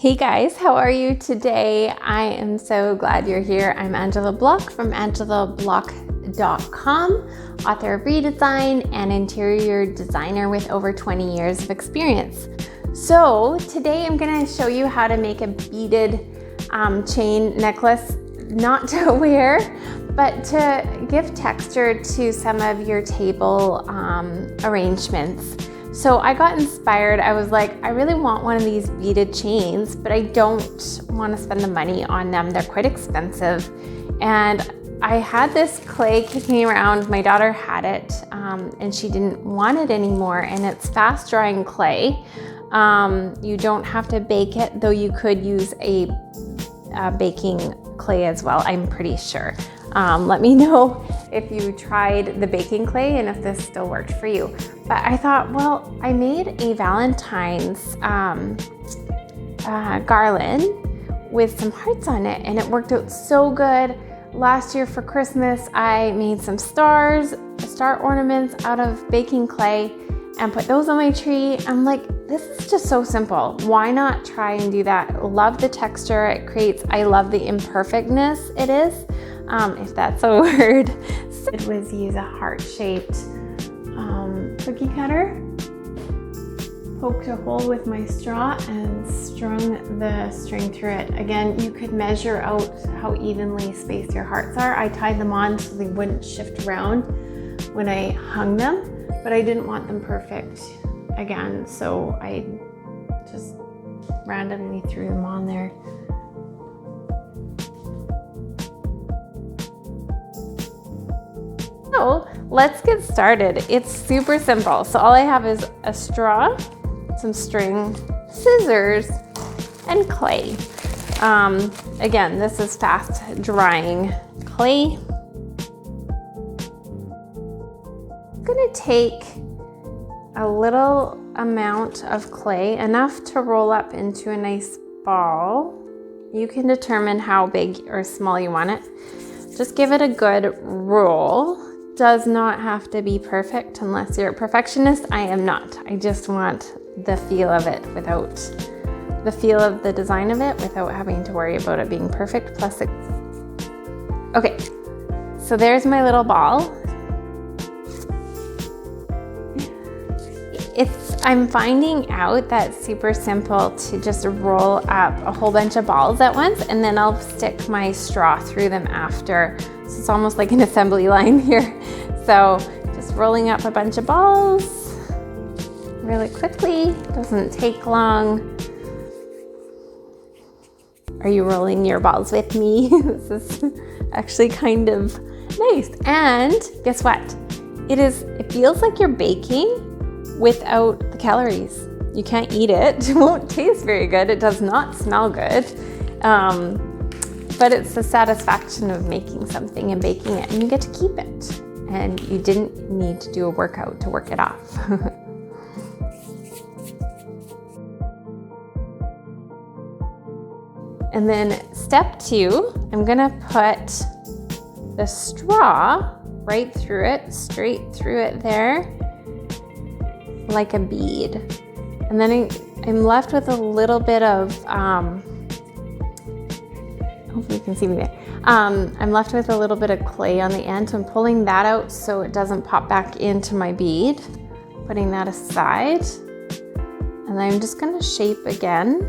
Hey guys, how are you today? I am so glad you're here. I'm Angela Block from angelablock.com, author of Redesign and interior designer with over 20 years of experience. So today I'm going to show you how to make a beaded chain necklace, not to wear, but to give texture to some of your table arrangements. So I got inspired. I was like, I really want one of these beaded chains, but I don't want to spend the money on them. They're quite expensive. And I had this clay kicking around. My daughter had it and she didn't want it anymore. And it's fast drying clay. You don't have to bake it, though you could use a baking clay as well, I'm pretty sure. Let me know if you tried the baking clay and if this still worked for you. But I thought, well, I made a Valentine's garland with some hearts on it and it worked out so good. Last year for Christmas, I made some star ornaments out of baking clay and put those on my tree. I'm like, this is just so simple. Why not try and do that? Love the texture it creates. I love the imperfectness it is, if that's a word. So it was use a heart-shaped cookie cutter, poked a hole with my straw and strung the string through it. Again, you could measure out how evenly spaced your hearts are. I tied them on so they wouldn't shift around when I hung them, but I didn't want them perfect again, so I just randomly threw them on there. So let's get started. It's super simple. So all I have is a straw, some string, scissors, and clay. Again, this is fast drying clay. I'm gonna take a little amount of clay, enough to roll up into a nice ball. You can determine how big or small you want it. Just give it a good roll. Does not have to be perfect unless you're a perfectionist. I am not. I just want the feel of it without the feel of the design of it without having to worry about it being perfect. Plus it. Okay, so there's my little ball. I'm finding out that it's super simple to just roll up a whole bunch of balls at once, and then I'll stick my straw through them after. So it's almost like an assembly line here. So just rolling up a bunch of balls really quickly, doesn't take long. Are you rolling your balls with me? This is actually kind of nice. And guess what? It feels like you're baking without the calories. You can't eat it. It won't taste very good. It does not smell good. But it's the satisfaction of making something and baking it, and you get to keep it. And you didn't need to do a workout to work it off. And then step 2, I'm gonna put the straw right through it, straight through it there, like a bead. And then I'm left with a little bit of, hopefully you can see me there. I'm left with a little bit of clay on the end, so I'm pulling that out so it doesn't pop back into my bead. Putting that aside. And I'm just gonna shape again.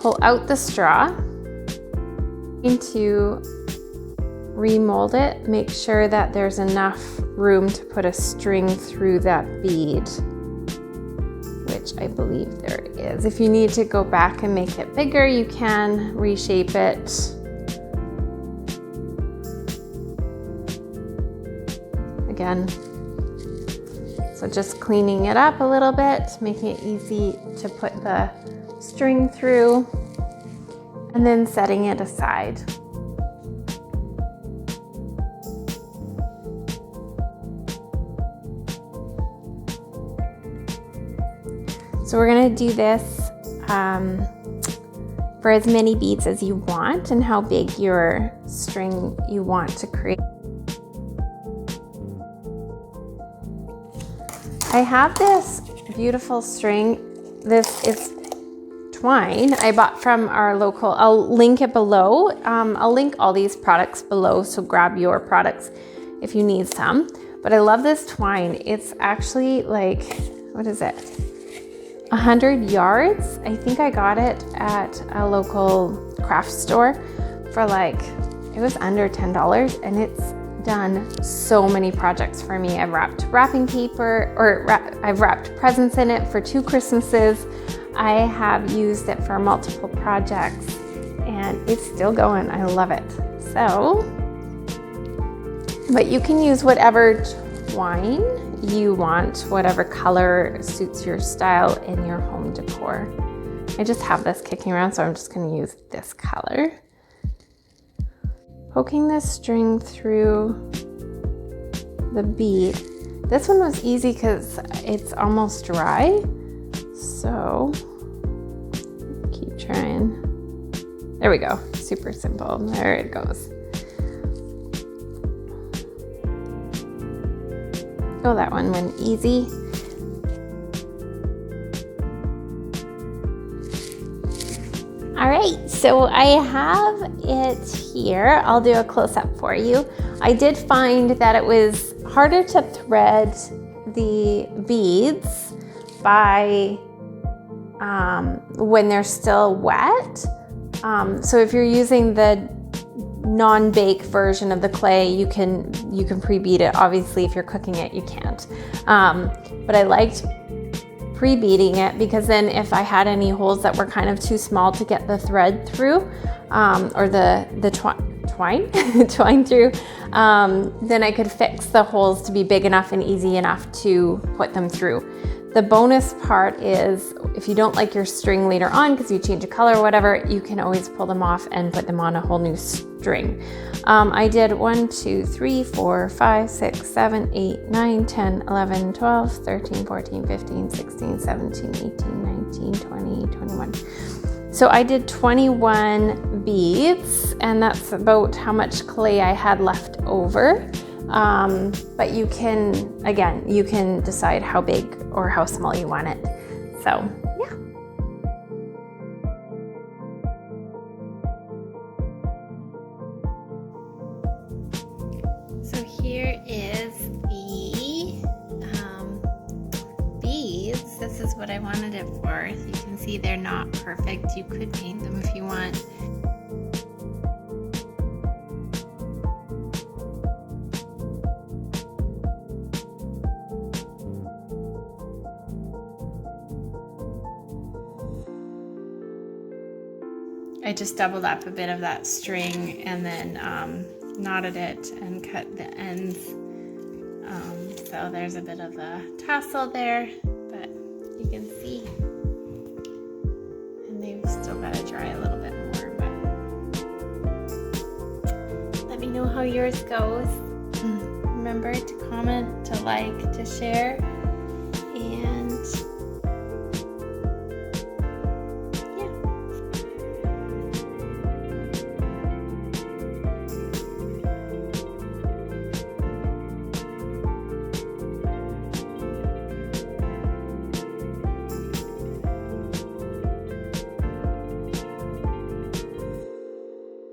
Pull out the straw. To remold it, make sure that there's enough room to put a string through that bead, which I believe there is. If you need to go back and make it bigger, you can reshape it. Again, so just cleaning it up a little bit, making it easy to put the string through, and then setting it aside. So we're gonna do this for as many beads as you want and how big your string you want to create. I have this beautiful string. This is twine I bought from our local, I'll link it below. I'll link all these products below, so grab your products if you need some. But I love this twine. It's actually like, what is it? 100 yards. I think I got it at a local craft store for like, it was under $10, and it's done so many projects for me. I've wrapped wrapping paper, or I've wrapped presents in it for 2 Christmases. I have used it for multiple projects, and it's still going. I love it. So, but you can use whatever twine you want, whatever color suits your style in your home decor. I just have this kicking around, so I'm just going to use this color. Poking this string through the bead. This one was easy because it's almost dry. So keep trying. There we go. Super simple. There it goes. Oh, that one went easy. All right, so I have it here. I'll do a close-up for you. I did find that it was harder to thread the beads by when they're still wet. So if you're using the non-bake version of the clay, you can pre-bead it. Obviously, if you're cooking it, you can't. But I liked pre-beading it because then if I had any holes that were kind of too small to get the thread through, or the twine through, then I could fix the holes to be big enough and easy enough to put them through. The bonus part is if you don't like your string later on because you change a color or whatever, you can always pull them off and put them on a whole new string. I did 1, 2, 3, 4, 5, 6, 7, 8, 9, 10, 11, 12, 13, 14, 15, 16, 17, 18, 19, 20, 21. So I did 21 beads, and that's about how much clay I had left over. But you can, again, you can decide how big or how small you want it. So, yeah. So here is the beads. This is what I wanted it for. You can see they're not perfect. You could paint them if you want. I just doubled up a bit of that string and then knotted it and cut the ends. So there's a bit of a tassel there, but you can see. And they've still got to dry a little bit more, but let me know how yours goes. Remember to comment, to like, to share.